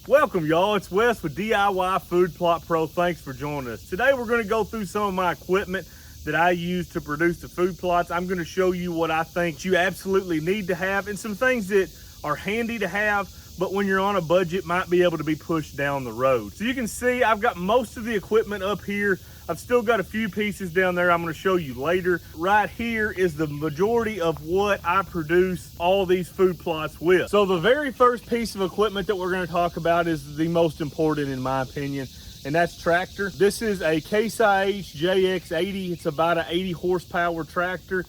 Welcome, y'all. It's Wes with DIY Food Plot Pro. Thanks for joining us. Today we're going to go through some of my equipment that I use to produce the food plots. I'm going to show you what I think you absolutely need to have and some things that are handy to have, but when you're on a budget might be able to be pushed down the road. So you can see I've got most of the equipment up here. I've still got a few pieces down there I'm going to show you later. Right here is the majority of what I produce all these food plots with. So the very first piece of equipment that we're going to talk about is the most important in my opinion, and that's tractor. This is a Case IH JX80. It's about an 80 horsepower tractor.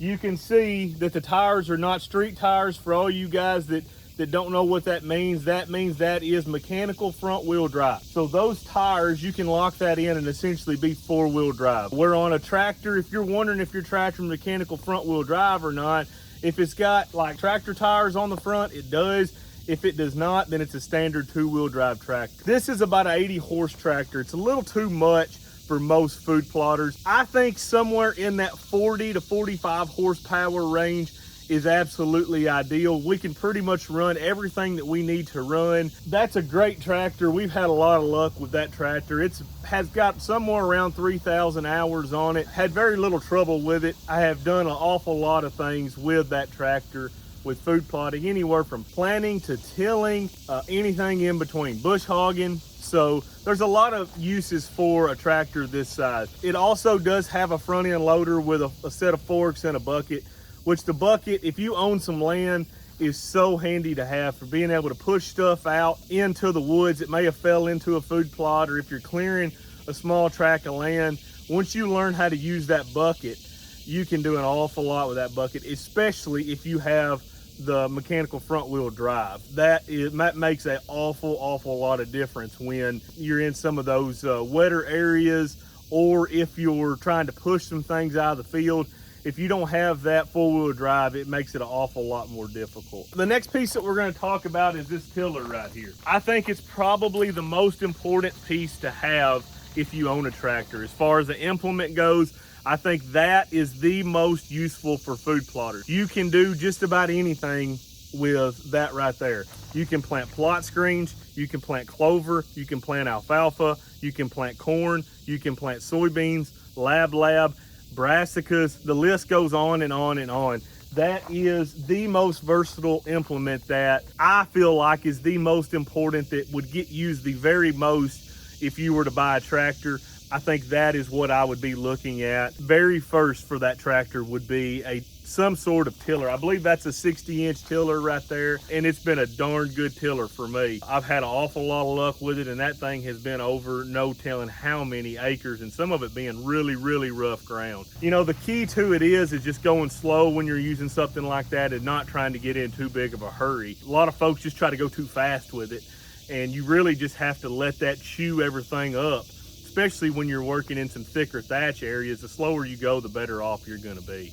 You can see that the tires are not street tires. For all you guys that don't know what that means that is mechanical front wheel drive. So those tires, you can lock that in and essentially be 4-wheel drive. We're on a tractor. If you're wondering if your tractor mechanical front wheel drive or not, if it's got like tractor tires on the front, it does. If it does not, then it's a standard 2-wheel drive tractor. This is about an 80 horse tractor. It's a little too much for most food plotters. I think somewhere in that 40 to 45 horsepower range is absolutely ideal. We can pretty much run everything that we need to run. That's a great tractor. We've had a lot of luck with that tractor. It has got somewhere around 3,000 hours on it. Had very little trouble with it. I have done an awful lot of things with that tractor with food plotting, anywhere from planting to tilling, anything in between, bush hogging. So there's a lot of uses for a tractor this size. It also does have a front end loader with a set of forks and a bucket, which the bucket, if you own some land, is so handy to have for being able to push stuff out into the woods. It may have fell into a food plot, or if you're clearing a small tract of land, once you learn how to use that bucket, you can do an awful lot with that bucket, especially if you have the mechanical front wheel drive. That makes an awful lot of difference when you're in some of those wetter areas, or if you're trying to push some things out of the field. If you don't have that 4-wheel drive, it makes it an awful lot more difficult. The next piece that we're going to talk about is this tiller right here. I think it's probably the most important piece to have if you own a tractor. As far as the implement goes, I think that is the most useful for food plotters. You can do just about anything with that right there. You can plant plot screens, you can plant clover, you can plant alfalfa, you can plant corn, you can plant soybeans, lab, brassicas, the list goes on and on and on. That is the most versatile implement that I feel like is the most important, that would get used the very most if you were to buy a tractor. I think that is what I would be looking at. Very first for that tractor would be some sort of tiller. I believe that's a 60-inch tiller right there, and it's been a darn good tiller for me. I've had an awful lot of luck with it, and that thing has been over no telling how many acres, and some of it being really rough ground. You know, the key to it is just going slow when you're using something like that and not trying to get in too big of a hurry. A lot of folks just try to go too fast with it, and you really just have to let that chew everything up, especially when you're working in some thicker thatch areas. The slower you go, the better off you're gonna be.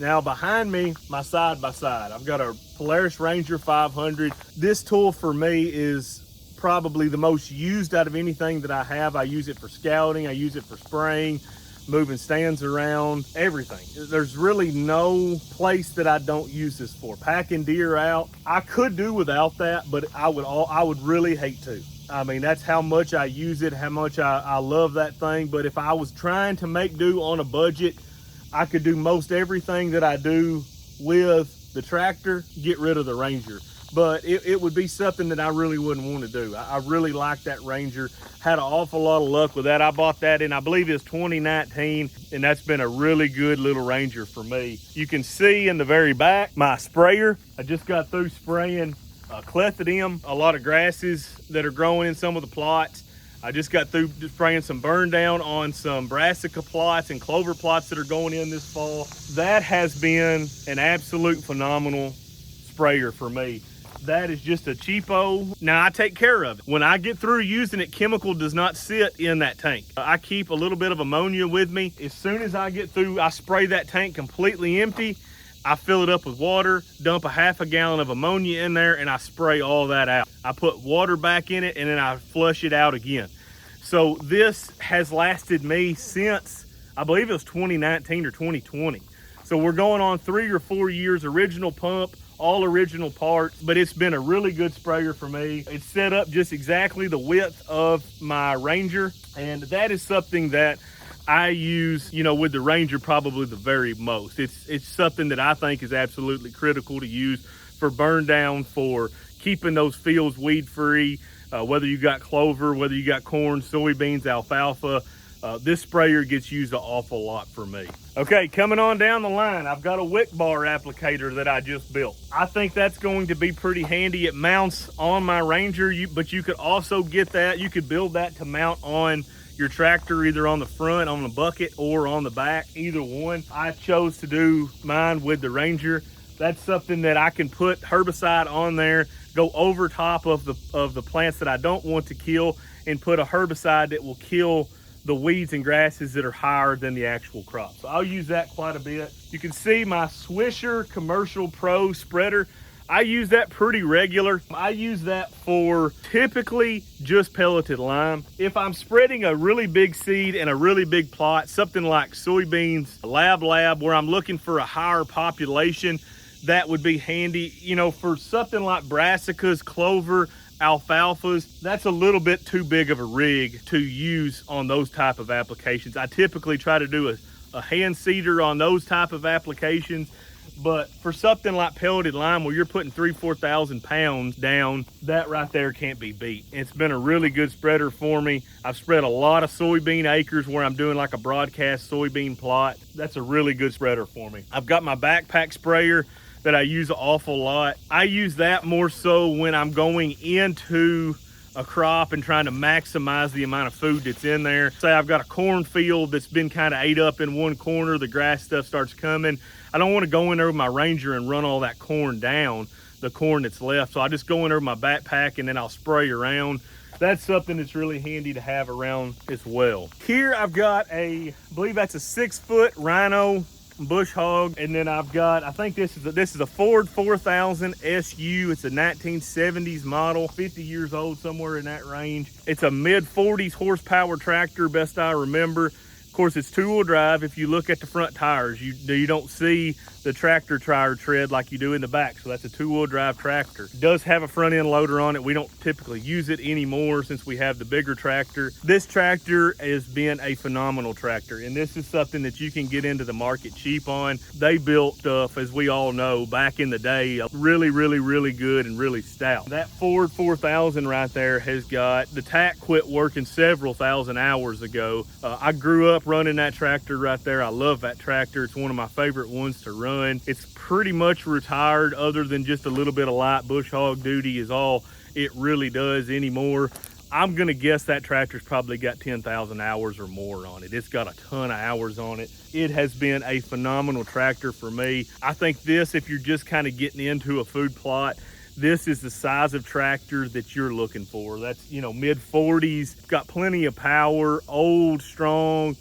Now behind me, my side-by-side, I've got a Polaris Ranger 500. This tool for me is probably the most used out of anything that I have. I use it for scouting, I use it for spraying, moving stands around, everything. There's really no place that I don't use this for. Packing deer out, I could do without that, but I would really hate to. I mean, that's how much I use it, how much I love that thing. But if I was trying to make do on a budget, I could do most everything that I do with the tractor, get rid of the Ranger. But it would be something that I really wouldn't want to do. I really like that Ranger. Had an awful lot of luck with that. I bought that in, I believe it's 2019, and that's been a really good little Ranger for me. You can see in the very back, my sprayer. I just got through spraying clethodim, a lot of grasses that are growing in some of the plots. I just got through spraying some burn down on some brassica plots and clover plots that are going in this fall. That has been an absolute phenomenal sprayer for me. That is just a cheapo. Now I take care of it. When I get through using it, chemical does not sit in that tank. I keep a little bit of ammonia with me. As soon as I get through, I spray that tank completely empty. I fill it up with water, dump a half a gallon of ammonia in there, and I spray all that out. I put water back in it, and then I flush it out again. So this has lasted me since, I believe it was 2019 or 2020. So we're going on 3 or 4 years, original pump, all original parts, but it's been a really good sprayer for me. It's set up just exactly the width of my Ranger, and that is something that I use, you know, with the Ranger probably the very most. It's something that I think is absolutely critical to use for burn down, for keeping those fields weed free, whether you got clover, whether you got corn, soybeans, alfalfa. This sprayer gets used an awful lot for me. Okay, coming on down the line, I've got a wick bar applicator that I just built. I think that's going to be pretty handy. It mounts on my Ranger, but you could also get that, you could build that to mount on your tractor, either on the front, on the bucket, or on the back, either one. I chose to do mine with the Ranger. That's something that I can put herbicide on there, go over top of the plants that I don't want to kill, and put a herbicide that will kill the weeds and grasses that are higher than the actual crop. So I'll use that quite a bit. You can see my Swisher Commercial Pro spreader. I use that pretty regular. I use that for typically just pelleted lime. If I'm spreading a really big seed and a really big plot, something like soybeans, lab, where I'm looking for a higher population, that would be handy. You know, for something like brassicas, clover, alfalfas, that's a little bit too big of a rig to use on those type of applications. I typically try to do a hand seeder on those type of applications. But for something like pelleted lime, where you're putting 3,000-4,000 pounds down, that right there can't be beat. It's been a really good spreader for me. I've spread a lot of soybean acres where I'm doing like a broadcast soybean plot. That's a really good spreader for me. I've got my backpack sprayer that I use an awful lot. I use that more so when I'm going into a crop and trying to maximize the amount of food that's in there. Say I've got a cornfield that's been kind of ate up in one corner, the grass stuff starts coming. I don't want to go in there with my Ranger and run all that corn down, the corn that's left. So I just go in there with my backpack and then I'll spray around. That's something that's really handy to have around as well. Here I've got I believe that's a 6-foot Rhino bush hog, and then I've got, I think this is a Ford 4000 SU. It's a 1970s model, 50 years old, somewhere in that range. It's a mid 40s horsepower tractor, best I remember. Of course, it's 2-wheel drive. If you look at the front tires, you don't see the tractor tire tread like you do in the back. So that's a 2-wheel drive tractor. It does have a front end loader on it. We don't typically use it anymore since we have the bigger tractor. This tractor has been a phenomenal tractor, and this is something that you can get into the market cheap on. They built stuff, as we all know, back in the day, really, really, really good and really stout. That Ford 4000 right there has got, the tack quit working several thousand hours ago. I grew up running that tractor right there. I love that tractor. It's one of my favorite ones to run. It's pretty much retired, other than just a little bit of light bush hog duty is all it really does anymore. I'm gonna guess that tractor's probably got 10,000 hours or more on it. It's got a ton of hours on it. It has been a phenomenal tractor for me. I think this, if you're just kind of getting into a food plot, this is the size of tractor that you're looking for. That's, you know, mid 40s, got plenty of power, old, strong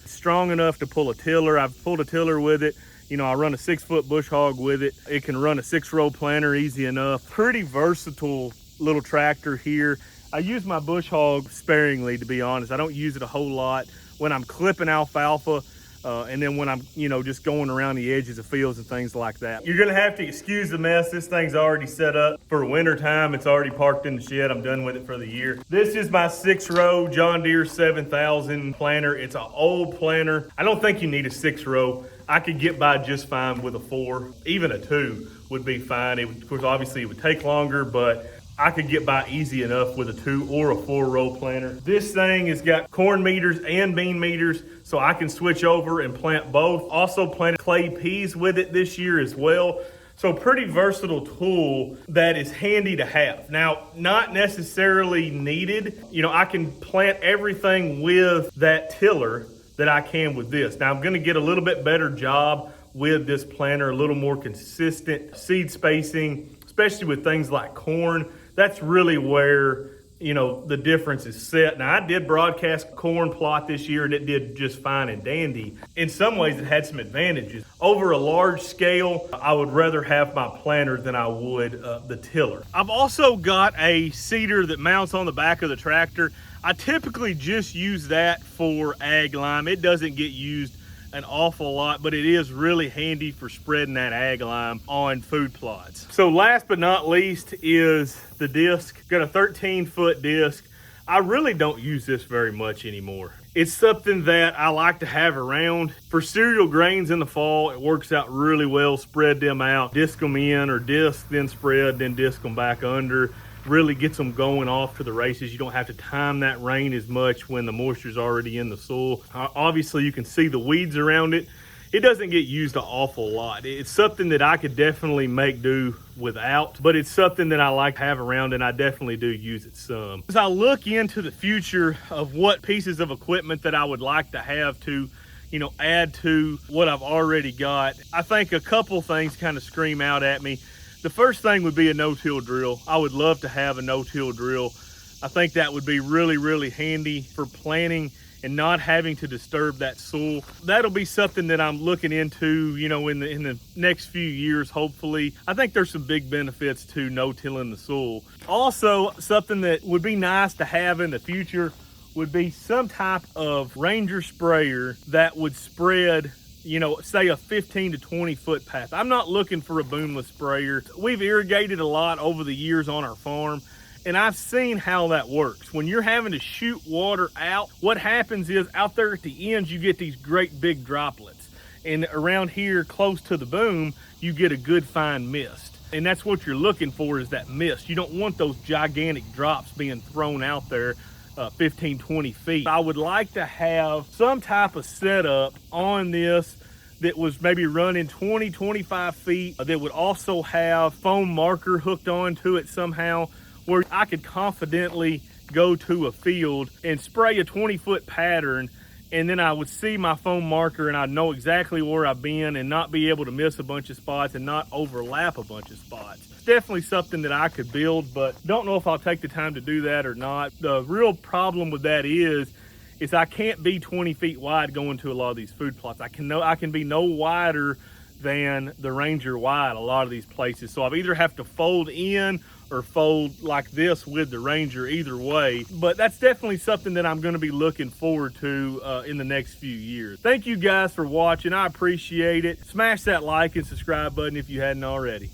enough to pull a tiller. I've pulled a tiller with it. You know, I run a 6-foot bush hog with it. It can run a 6-row planter easy enough. Pretty versatile little tractor here. I use my bush hog sparingly, to be honest. I don't use it a whole lot when I'm clipping alfalfa, and then when I'm, you know, just going around the edges of fields and things like that. You're gonna have to excuse the mess. This thing's already set up for winter time. It's already parked in the shed. I'm done with it for the year. This is my 6-row John Deere 7000 planter. It's an old planter. I don't think you need a 6-row. I could get by just fine with a 4, even a 2 would be fine. Of course, obviously it would take longer, but I could get by easy enough with a 2 or a 4-row planter. This thing has got corn meters and bean meters, so I can switch over and plant both. Also planted clay peas with it this year as well. So pretty versatile tool that is handy to have. Now, not necessarily needed. You know, I can plant everything with that tiller that I can with this. Now I'm gonna get a little bit better job with this planter, a little more consistent seed spacing, especially with things like corn. That's really where, you know, the difference is set. Now I did broadcast corn plot this year and it did just fine and dandy. In some ways it had some advantages. Over a large scale, I would rather have my planter than I would the tiller. I've also got a seeder that mounts on the back of the tractor. I typically just use that for ag lime. It doesn't get used an awful lot, but it is really handy for spreading that ag lime on food plots. So last but not least is the disc. Got a 13-foot disc. I really don't use this very much anymore. It's something that I like to have around. For cereal grains in the fall, it works out really well. Spread them out, disc them in, or disc, then spread, then disc them back under. Really gets them going off to the races. You don't have to time that rain as much when the moisture's already in the soil. Obviously, you can see the weeds around it. It doesn't get used an awful lot. It's something that I could definitely make do without, but it's something that I like to have around, and I definitely do use it some. As I look into the future of what pieces of equipment that I would like to have to, add to what I've already got, I think a couple things kind of scream out at me. The first thing would be a no-till drill. I would love to have a no-till drill. I think that would be really, really handy for planting and not having to disturb that soil. That'll be something that I'm looking into, in the next few years, hopefully. I think there's some big benefits to no-tilling the soil. Also, something that would be nice to have in the future would be some type of Ranger sprayer that would spread, say a 15 to 20 foot path. I'm not looking for a boomless sprayer. We've irrigated a lot over the years on our farm, and I've seen how that works. When you're having to shoot water out, what happens is out there at the ends, you get these great big droplets. And around here, close to the boom, you get a good fine mist. And that's what you're looking for, is that mist. You don't want those gigantic drops being thrown out there 15, 20 feet. I would like to have some type of setup on this that was maybe running 20, 25 feet, that would also have foam marker hooked onto it somehow, where I could confidently go to a field and spray a 20-foot pattern, and then I would see my foam marker and I'd know exactly where I've been and not be able to miss a bunch of spots and not overlap a bunch of spots. It's definitely something that I could build, but don't know if I'll take the time to do that or not. The real problem with that is I can't be 20 feet wide going to a lot of these food plots. I can be no wider than the Ranger wide a lot of these places. So I either have to fold in or fold like this with the Ranger, either way. But that's definitely something that I'm gonna be looking forward to in the next few years. Thank you guys for watching, I appreciate it. Smash that like and subscribe button if you hadn't already.